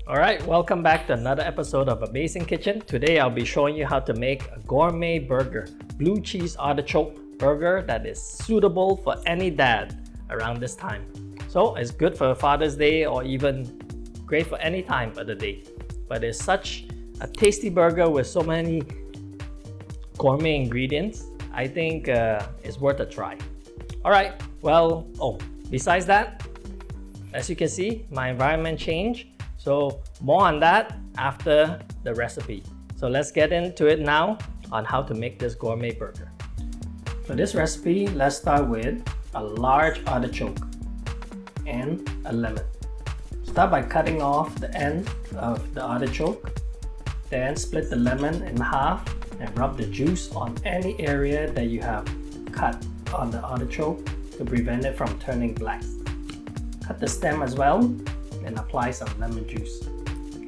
Alright, welcome back to another episode of Amazing Kitchen. Today I'll be showing you how to make a gourmet burger, blue cheese artichoke burger that is suitable for any dad around this time. So it's good for Father's Day or even great for any time of the day. But it's such a tasty burger with so many gourmet ingredients. I think it's worth a try. Alright, besides that, as you can see, my environment changed. So more on that after the recipe. So let's get into it now on how to make this gourmet burger. For this recipe, let's start with a large artichoke and a lemon. Start by cutting off the end of the artichoke. Then split the lemon in half and rub the juice on any area that you have cut on the artichoke to prevent it from turning black. Cut the stem as well and apply some lemon juice.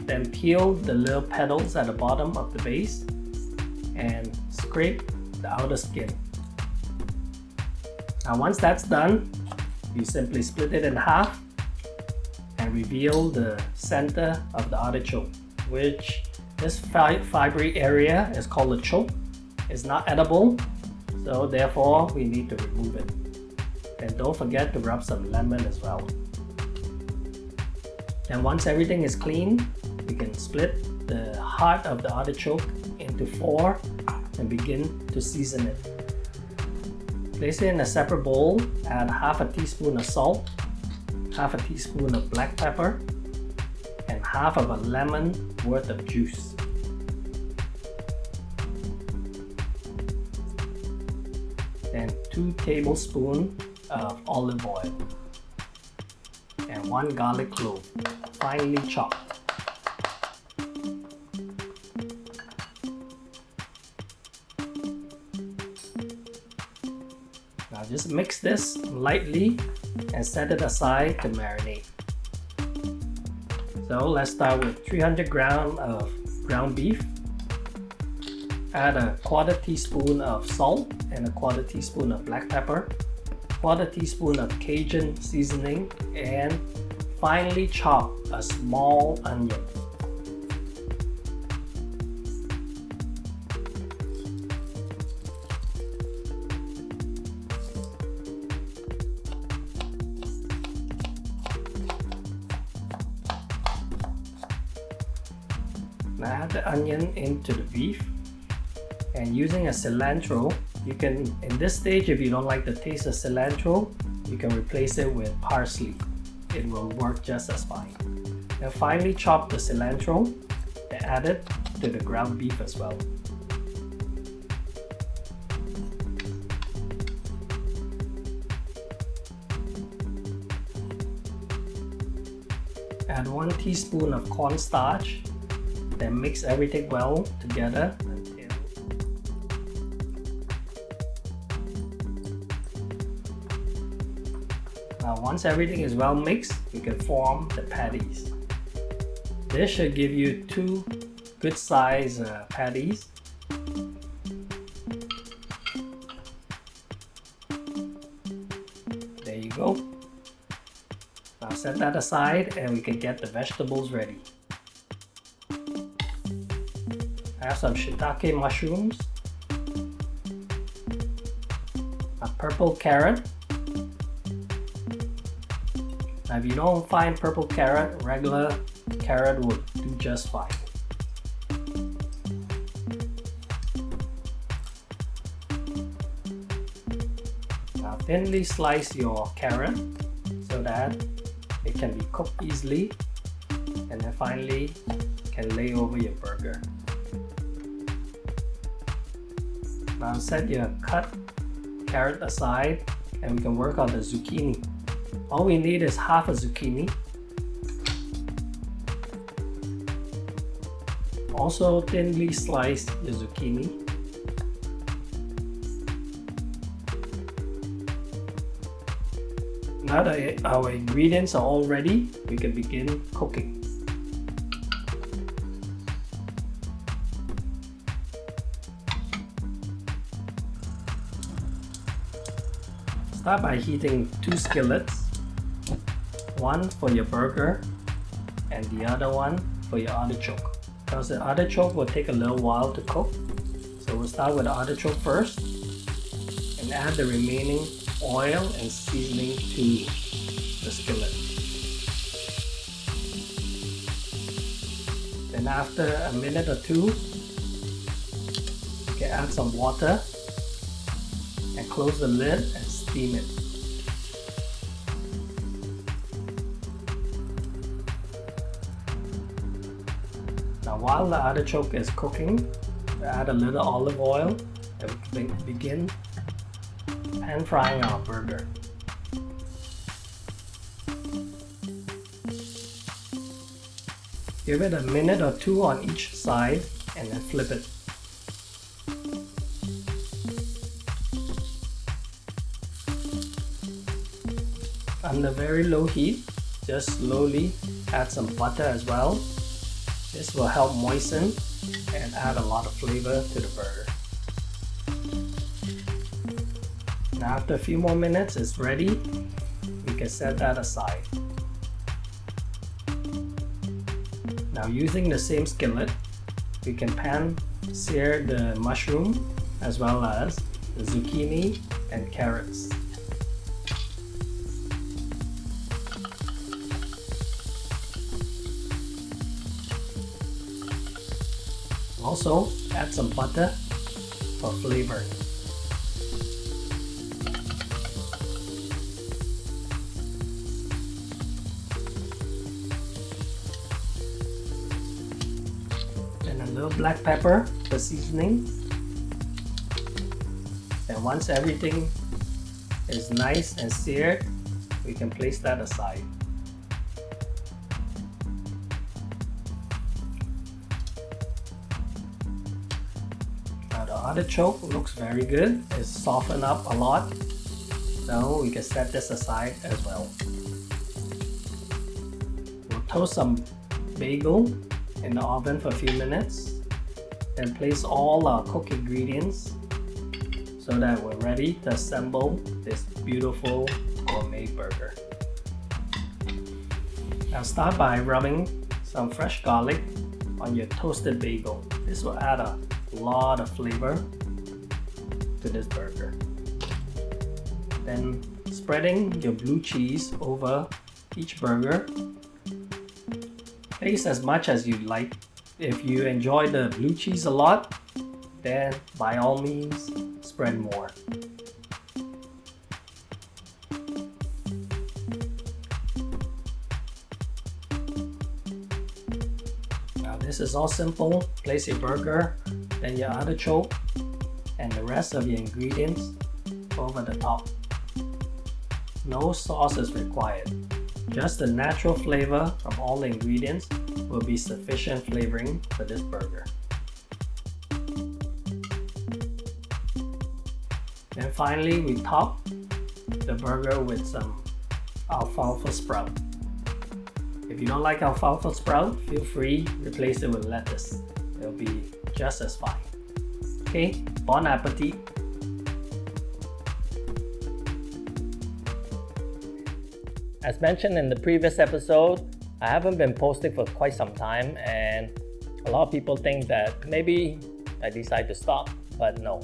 Then peel the little petals at the bottom of the base and scrape the outer skin. Now once that's done, you simply split it in half and reveal the center of the artichoke, which this fibery area is called the choke. It's not edible, so therefore we need to remove it. And don't forget to rub some lemon as well. And once everything is clean, you can split the heart of the artichoke into 4 and begin to season it. Place it in a separate bowl, add half a teaspoon of salt, half a teaspoon of black pepper, and half of a lemon worth of juice. Then 2 tablespoons of olive oil and 1 garlic clove, finely chopped. Now just mix this lightly and set it aside to marinate. So let's start with 300 grams of ground beef. Add a 1/4 teaspoon of salt and a 1/4 teaspoon of black pepper, 1/4 teaspoon of Cajun seasoning, and finely chop a small onion. Now add the onion into the beef, and using a cilantro, you can, in this stage, if you don't like the taste of cilantro, you can replace it with parsley. It will work just as fine. Then finely chop the cilantro and add it to the ground beef as well. Add 1 teaspoon of cornstarch, then mix everything well together until Now once everything is well mixed, you can form the patties. This should give you 2 good size patties. There you go. Now set that aside and we can get the vegetables ready. I have some shiitake mushrooms, a purple carrot. Now if you don't find purple carrot, regular carrot will do just fine. Now thinly slice your carrot so that it can be cooked easily, and then finally can lay over your burger. Now set your cut carrot aside and we can work on the zucchini. All we need is half a zucchini. Also thinly slice the zucchini. Now that our ingredients are all ready, we can begin cooking. Start by heating 2 skillets, one for your burger and the other one for your artichoke. Because the artichoke will take a little while to cook. So we'll start with the artichoke first and add the remaining oil and seasoning to the skillet. Then after a minute or two, you can add some water and close the lid and steam it. Now while the artichoke is cooking, we add a little olive oil and we can begin pan frying our burger. Give it a minute or two on each side and then flip it. Under very low heat, just slowly add some butter as well. This will help moisten and add a lot of flavor to the burger. Now after a few more minutes, it's ready. We can set that aside. Now using the same skillet, we can pan sear the mushroom as well as the zucchini and carrots. Also, add some butter for flavor. And a little black pepper for seasoning. And once everything is nice and seared, we can place that aside. Artichoke looks very good. It's softened up a lot, so we can set this aside as well. We'll toast some bagel in the oven for a few minutes, then place all our cooked ingredients so that we're ready to assemble this beautiful gourmet burger. Now start by rubbing some fresh garlic on your toasted bagel. This will add a lot of flavor to this burger. Then spreading your blue cheese over each burger. Place as much as you like. If you enjoy the blue cheese a lot, then by all means spread more. Now this is all simple. Place your burger, then your artichoke, and the rest of your ingredients over the top. No sauce is required. Just the natural flavor from all the ingredients will be sufficient flavoring for this burger. Then finally, we top the burger with some alfalfa sprout. If you don't like alfalfa sprout, feel free to replace it with lettuce. It'll be just as fine. Okay, bon appetit! As mentioned in the previous episode, I haven't been posting for quite some time, and a lot of people think that maybe I decided to stop, but no.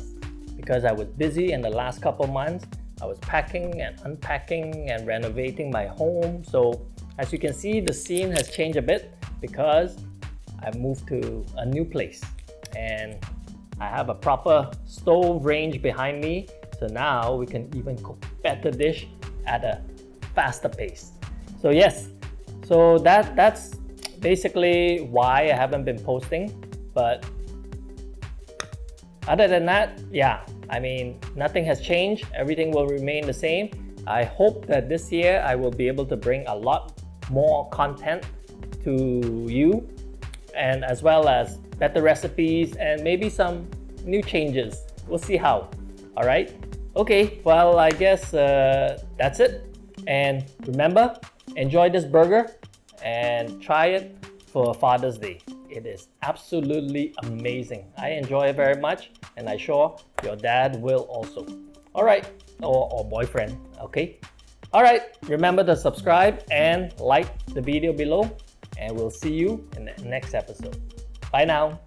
Because I was busy in the last couple months, I was packing and unpacking and renovating my home. So as you can see, the scene has changed a bit because I've moved to a new place. And I have a proper stove range behind me, so now we can even cook better dish at a faster pace. So yes, so that's basically why I haven't been posting. But other than that, yeah, I mean, nothing has changed. Everything will remain the same. I hope that this year I will be able to bring a lot more content to you, and as well as better recipes and maybe some new changes. We'll see how. All right. Okay. Well, I guess that's it. And remember, enjoy this burger and try it for Father's Day. It is absolutely amazing. I enjoy it very much, and I'm sure your dad will also. All right. Or boyfriend. Okay. All right. Remember to subscribe and like the video below. and we'll see you in the next episode. Bye now.